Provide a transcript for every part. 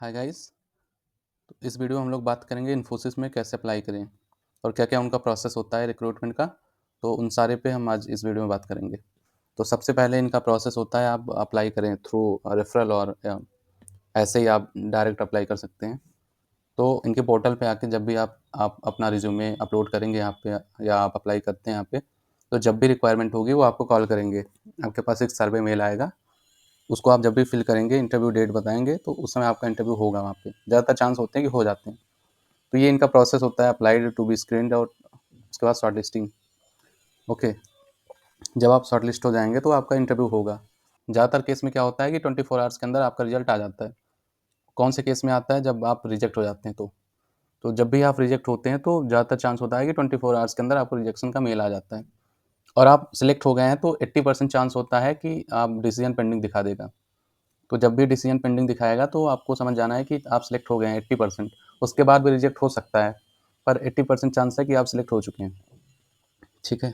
Hi guys. तो इस video में हम लोग बात करेंगे इन्फोसिस में कैसे अप्लाई करें और क्या क्या उनका प्रोसेस होता है रिक्रूटमेंट का। तो उन सारे पे हम आज इस वीडियो में बात करेंगे। तो सबसे पहले इनका प्रोसेस होता है, आप अप्लाई करें थ्रू रेफरल और ऐसे ही आप डायरेक्ट अप्लाई कर सकते हैं। तो इनके पोर्टल पे आके जब भी आप अपना रिज्यूमे अपलोड करेंगे यहाँ पे या आप अप्लाई करते हैं यहाँ पे, तो जब भी रिक्वायरमेंट होगी वो आपको कॉल करेंगे। आपके पास एक सर्वे मेल आएगा, उसको आप जब भी फिल करेंगे, इंटरव्यू डेट बताएंगे, तो उस समय आपका इंटरव्यू होगा वहाँ पे। ज़्यादातर चांस होते हैं कि हो जाते हैं। तो ये इनका प्रोसेस होता है, अप्लाइड टू बी स्क्रीन्ड और उसके बाद शॉर्ट लिस्टिंग। ओके, जब आप शॉर्ट लिस्ट हो जाएंगे तो आपका इंटरव्यू होगा। ज़्यादातर केस में क्या होता है कि 24 आवर्स के अंदर आपका रिजल्ट आ जाता है। कौन से केस में आता है? जब आप रिजेक्ट हो जाते हैं तो जब भी आप रिजेक्ट होते हैं तो ज़्यादातर चांस होता है कि 24 आवर्स के अंदर आपको रिजेक्शन का मेल आ जाता है। और आप सिलेक्ट हो गए हैं तो 80% चांस होता है कि आप डिसीजन पेंडिंग दिखा देगा। तो जब भी डिसीजन पेंडिंग दिखाएगा तो आपको समझ जाना है कि आप सिलेक्ट हो गए हैं 80%। उसके बाद भी रिजेक्ट हो सकता है, पर 80% चांस है कि आप सिलेक्ट हो चुके हैं। ठीक है।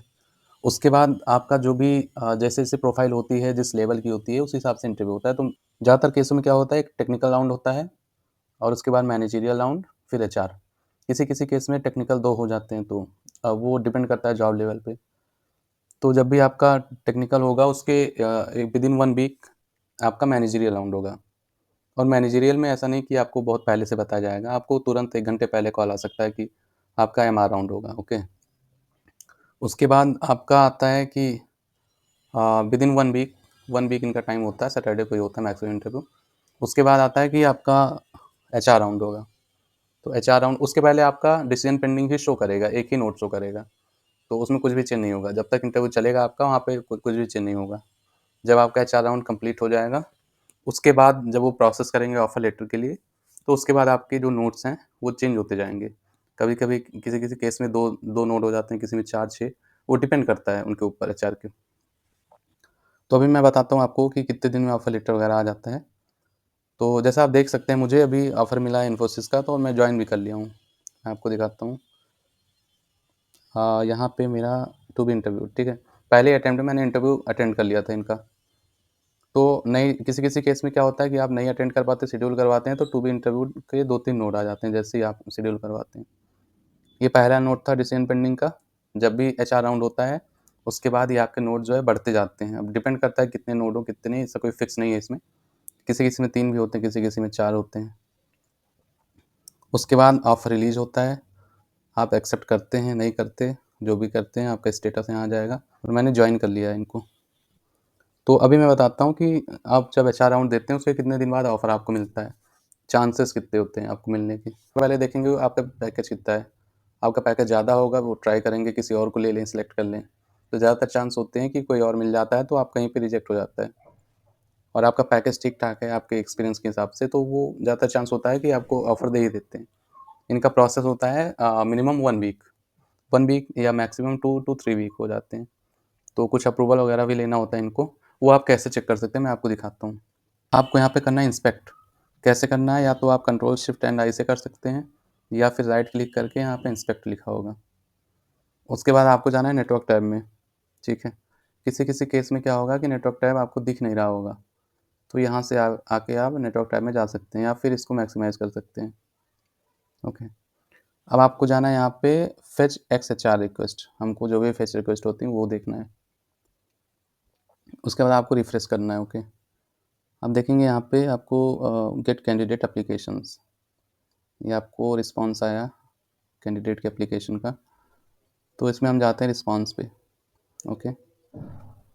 उसके बाद आपका जो भी जैसे-जैसे प्रोफ़ाइल होती है, जिस लेवल की होती है, उस हिसाब से इंटरव्यू होता है। तो ज़्यादातर केसों में क्या होता है, एक टेक्निकल राउंड होता है और उसके बाद मैनेजरियल राउंड, फिर एचआर। किसी-किसी केस में टेक्निकल 2 हो जाते हैं, तो वो डिपेंड करता है जॉब लेवल पे। तो जब भी आपका टेक्निकल होगा उसके विदिन 1 वीक आपका मैनेजरियल राउंड होगा। और मैनेजरियल में ऐसा नहीं कि आपको बहुत पहले से बताया जाएगा, आपको तुरंत 1 घंटे पहले कॉल आ सकता है कि आपका एमआर राउंड होगा। ओके। उसके बाद आपका आता है कि विदिन 1 वीक इनका टाइम होता है, सैटरडे को ही होता है मैक्सिमम इंटरव्यू। उसके बाद आता है कि आपका एचआर राउंड होगा। तो एचआर राउंड, उसके पहले आपका डिसीजन पेंडिंग ही शो करेगा, एक ही नोट शो करेगा। तो उसमें कुछ भी चेंज नहीं होगा, जब तक इंटरव्यू चलेगा आपका वहाँ पे कुछ भी चेंज नहीं होगा। जब आपका एचआर राउंड कंप्लीट हो जाएगा, उसके बाद जब वो प्रोसेस करेंगे ऑफर लेटर के लिए, तो उसके बाद आपके जो नोट्स हैं वो चेंज होते जाएंगे। कभी कभी किसी किसी केस में दो दो नोट हो जाते हैं, किसी में 4-6। वो डिपेंड करता है उनके ऊपर, एचआर के। तो अभी मैं बताता हूँ आपको कि कितने दिन में ऑफर लेटर वगैरह आ जाता है। तो जैसा आप देख सकते हैं, मुझे अभी ऑफर मिला है इन्फोसिस का, तो मैं ज्वाइन भी कर लिया हूँ। मैं आपको दिखाता हूँ। यहाँ पे मेरा टू बी इंटरव्यू, ठीक है। पहले अटेम्प्ट में मैंने इंटरव्यू अटेंड कर लिया था इनका। तो नई किसी-किसी केस में क्या होता है कि आप नहीं अटेंड कर पाते, शेड्यूल करवाते हैं, तो टू बी इंटरव्यू के 2-3 नोट आ जाते हैं जैसे ही आप शेड्यूल करवाते हैं। ये पहला नोट था डिसीजन पेंडिंग का। जब भी एचआर राउंड होता है, उसके बाद ये आपके नोट जो है बढ़ते जाते हैं। अब डिपेंड करता है कितने नोट हो, कितने, इसका कोई फिक्स नहीं है इसमें। किसी-किसी में 3 भी होते हैं, किसी-किसी में 4 होते हैं। उसके बाद ऑफर रिलीज़ होता है। आप एक्सेप्ट करते हैं, नहीं करते, जो भी करते हैं आपका स्टेटस यहाँ आ जाएगा। और मैंने जॉइन कर लिया है इनको। तो अभी मैं बताता हूँ कि आप जब एचआर राउंड देते हैं उसके कितने दिन बाद ऑफ़र आपको मिलता है, चांसेस कितने होते हैं आपको मिलने के। पहले देखेंगे आपका पैकेज कितना है। आपका पैकेज ज़्यादा होगा, वो ट्राई करेंगे किसी और को ले लें, सेलेक्ट कर लें। तो ज़्यादातर चांस होते हैं कि कोई और मिल जाता है, तो आप कहीं पे रिजेक्ट हो जाता है। और आपका पैकेज ठीक-ठाक है आपके एक्सपीरियंस के हिसाब से, तो वो ज़्यादातर चांस होता है कि आपको ऑफ़र दे ही देते हैं। इनका प्रोसेस होता है मिनिमम 1 वीक, 1 वीक या मैक्सिमम 2 टू 3 वीक हो जाते हैं। तो कुछ अप्रूवल वगैरह भी लेना होता है इनको। वो आप कैसे चेक कर सकते हैं, मैं आपको दिखाता हूँ। आपको यहाँ पे करना है इंस्पेक्ट। कैसे करना है? या तो आप कंट्रोल शिफ्ट एंड आई से कर सकते हैं, या फिर राइट क्लिक करके यहाँ पे इंस्पेक्ट लिखा होगा। उसके बाद आपको जाना है नेटवर्क टैब में, ठीक है। किसी-किसी केस में क्या होगा कि नेटवर्क टैब आपको दिख नहीं रहा होगा, तो यहाँ से आके आप नेटवर्क टैब में जा सकते हैं या फिर इसको मैक्सिमाइज़ कर सकते हैं। ओके। अब आपको जाना है यहाँ पे फेच एक्सएचआर रिक्वेस्ट, हमको जो भी फेच रिक्वेस्ट होती है वो देखना है। उसके बाद आपको रिफ्रेश करना है। ओके। अब देखेंगे यहाँ पे आपको गेट कैंडिडेट एप्लीकेशंस, ये आपको रिस्पॉन्स आया कैंडिडेट के एप्लीकेशन का। तो इसमें हम जाते हैं रिस्पॉन्स पे। ओके।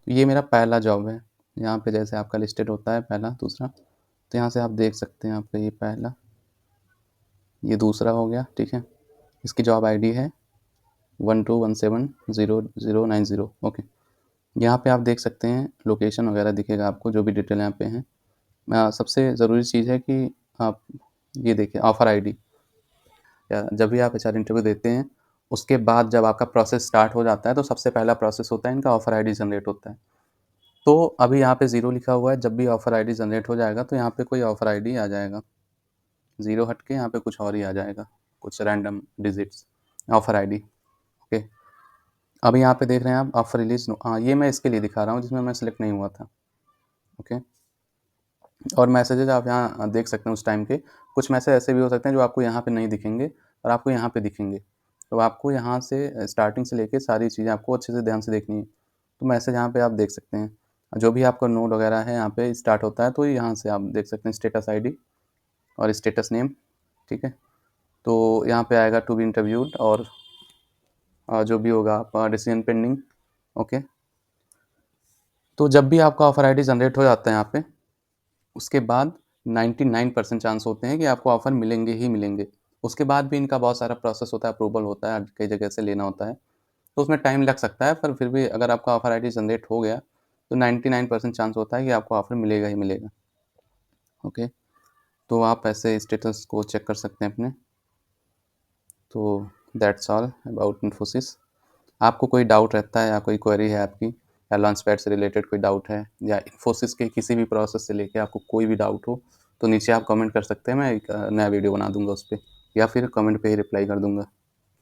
ये मेरा पहला जॉब है। यहाँ पे जैसे आपका लिस्टेड होता है पहला, दूसरा, तो यहाँ से आप देख सकते हैं आपका ये पहला, ये दूसरा हो गया, ठीक है। इसकी जॉब आईडी है 12170090। ओके। यहाँ पे आप देख सकते हैं लोकेशन वगैरह दिखेगा आपको, जो भी डिटेल यहाँ पे है। सबसे ज़रूरी चीज़ है कि आप ये देखिए ऑफ़र आईडी, या जब भी आप एचआर इंटरव्यू देते हैं, उसके बाद जब आपका प्रोसेस स्टार्ट हो जाता है, तो सबसे पहला प्रोसेस होता है इनका ऑफ़र आईडी जनरेट होता है। तो अभी यहाँ पे 0 लिखा हुआ है, जब भी ऑफ़र आईडी जनरेट हो जाएगा, तो यहाँ पे कोई ऑफ़र आईडी आ जाएगा। 0 हट के यहाँ पे कुछ और ही आ जाएगा, कुछ random digits, offer ID. Okay. अभी यहाँ पे देख रहे हैं आप ऑफ़र रिलीज़ नो, हाँ, ये मैं इसके लिए दिखा रहा हूँ जिसमें मैं सेलेक्ट नहीं हुआ था। ओके। और मैसेजेज़ आप यहाँ देख सकते हैं उस टाइम के। कुछ मैसेज ऐसे भी हो सकते हैं जो आपको यहाँ पे नहीं दिखेंगे और आपको यहाँ पे दिखेंगे। तो आपको यहाँ से स्टार्टिंग से लेके सारी चीज़ें आपको अच्छे से ध्यान से देखनी है। तो मैसेज यहाँ पे आप देख सकते हैं। जो भी आपका नोड वगैरह है यहाँ पे स्टार्ट होता है, तो यहाँ से आप देख सकते हैं स्टेटस आईडी और स्टेटस नेम, ठीक है? तो यहाँ पे आएगा टू बी इंटरव्यूड और जो भी होगा आपका डिसीजन पेंडिंग, ओके। तो जब भी आपका ऑफ़र आईडी जनरेट हो जाता है यहाँ पे, उसके बाद 99% चांस होते हैं कि आपको ऑफ़र मिलेंगे ही मिलेंगे। उसके बाद भी इनका बहुत सारा प्रोसेस होता है, अप्रूवल होता है, कई जगह से लेना होता है, तो उसमें टाइम लग सकता है, पर फिर भी अगर आपका ऑफ़र आईडी जनरेट हो गया, तो 99% चांस होता है कि आपको ऑफ़र मिलेगा ही मिलेगा, ओके। तो आप ऐसे स्टेटस को चेक कर सकते हैं अपने। तो दैट्स ऑल अबाउट इन्फोसिस। आपको कोई डाउट रहता है या कोई क्वेरी है आपकी, या लॉन्चपैड से रिलेटेड कोई डाउट है, या इन्फोसिस के किसी भी प्रोसेस से लेके आपको कोई भी डाउट हो, तो नीचे आप कमेंट कर सकते हैं, मैं एक नया वीडियो बना दूँगा उस पे, या फिर कमेंट पे ही रिप्लाई कर दूँगा।